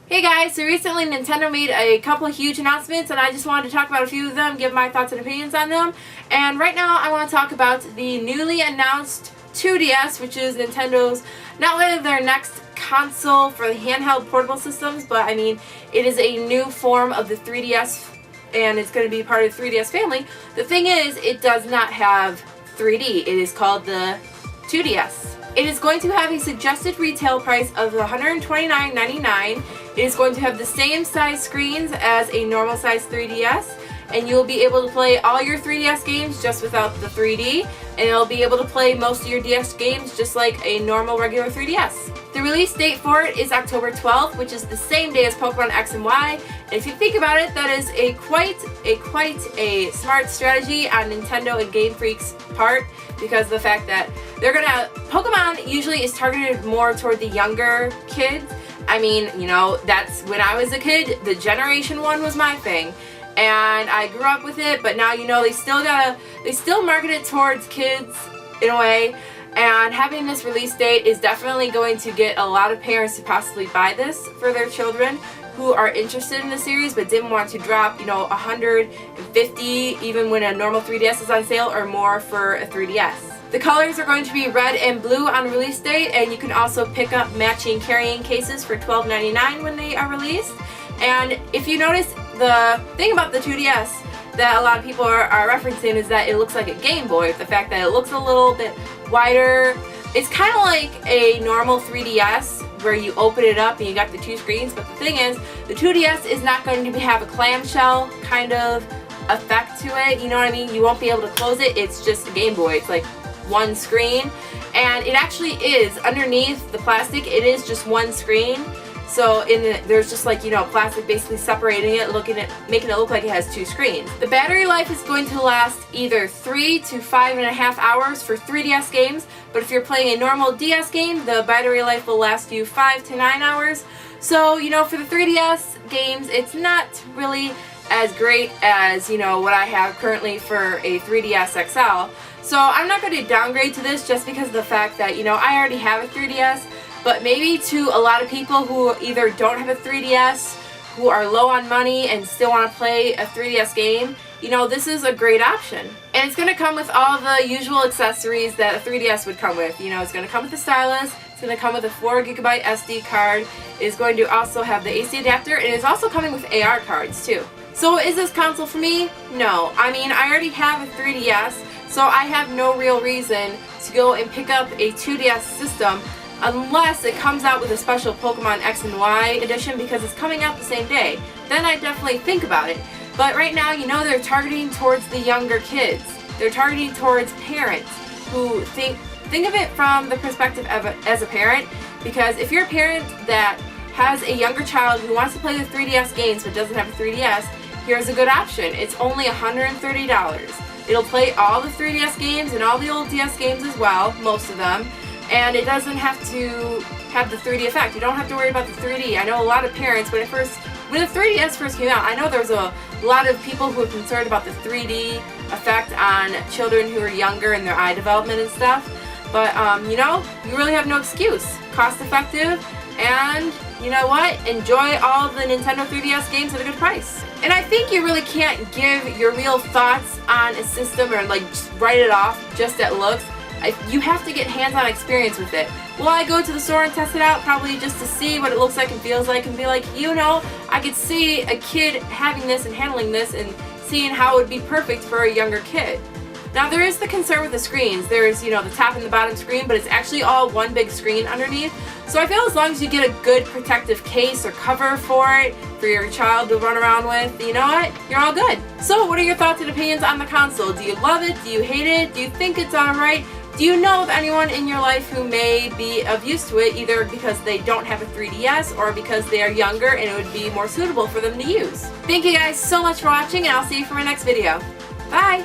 Hey guys, so recently Nintendo made a couple of huge announcements and I just wanted to talk about a few of them, give my thoughts and opinions on them. And right now I want to talk about the newly announced 2DS, which is Nintendo's, not only their next console for the handheld portable systems, but I mean, it is a new form of the 3DS and it's going to be part of the 3DS family. The thing is, it does not have 3D. It is called the 2DS. It is going to have a suggested retail price of $129.99. It is going to have the same size screens as a normal size 3DS, and you'll be able to play all your 3DS games just without the 3D, and it'll be able to play most of your DS games just like a normal regular 3DS. The release date for it is October 12th, which is the same day as Pokemon X and Y, and if you think about it, that is quite a smart strategy on Nintendo and Game Freak's part, because of the fact that Pokemon usually is targeted more toward the younger kids. I mean, you know, that's when I was a kid, the Generation 1 was my thing. And I grew up with it, but now, you know, they still market it towards kids in a way. And having this release date is definitely going to get a lot of parents to possibly buy this for their children who are interested in the series but didn't want to drop, you know, $150 even when a normal 3DS is on sale or more for a 3DS. The colors are going to be red and blue on release date, and you can also pick up matching carrying cases for $12.99 when they are released. And if you notice, the thing about the 2DS that a lot of people are referencing is that it looks like a Game Boy. The fact that it looks a little bit wider. It's kind of like a normal 3DS where you open it up and you got the two screens, but the thing is, the 2DS is not going to have a clamshell kind of effect to it, you know what I mean? You won't be able to close it, it's just a Game Boy. It's like one screen, and it actually is, underneath the plastic, it is just one screen. So there's just like, you know, plastic basically separating it, making it look like it has two screens. The battery life is going to last either 3 to 5.5 hours for 3DS games, but if you're playing a normal DS game, the battery life will last you 5 to 9 hours. So, you know, for the 3DS games, it's not really as great as, you know, what I have currently for a 3DS XL. So I'm not going to downgrade to this just because of the fact that, you know, I already have a 3DS. But maybe to a lot of people who either don't have a 3DS, who are low on money and still want to play a 3DS game, you know, this is a great option. And it's going to come with all the usual accessories that a 3DS would come with. You know, it's going to come with a stylus, it's going to come with a 4GB SD card, it's going to also have the AC adapter, and it's also coming with AR cards too. So is this console for me? No. I mean, I already have a 3DS, so I have no real reason to go and pick up a 2DS system unless it comes out with a special Pokemon X and Y edition because it's coming out the same day. Then I'd definitely think about it. But right now, you know, they're targeting towards the younger kids. They're targeting towards parents who think of it from the perspective of as a parent, because if you're a parent that has a younger child who wants to play the 3DS games but doesn't have a 3DS, here's a good option. It's only $130. It'll play all the 3DS games and all the old DS games as well, most of them. And it doesn't have to have the 3D effect. You don't have to worry about the 3D. I know a lot of parents, when the 3DS first came out, I know there was a lot of people who were concerned about the 3D effect on children who are younger and their eye development and stuff. But, you know, you really have no excuse. Cost effective, and you know what? Enjoy all the Nintendo 3DS games at a good price. And I think you really can't give your real thoughts on a system or like just write it off just at looks. You have to get hands-on experience with it. Will I go to the store and test it out? Probably just to see what it looks like and feels like and be like, you know, I could see a kid having this and handling this and seeing how it would be perfect for a younger kid. Now there is the concern with the screens. There's, you know, the top and the bottom screen, but it's actually all one big screen underneath. So I feel as long as you get a good protective case or cover for it, for your child to run around with, you know what? You're all good. So what are your thoughts and opinions on the console? Do you love it? Do you hate it? Do you think it's alright? Do you know of anyone in your life who may be of use to it, either because they don't have a 3DS or because they are younger and it would be more suitable for them to use? Thank you guys so much for watching, and I'll see you for my next video. Bye!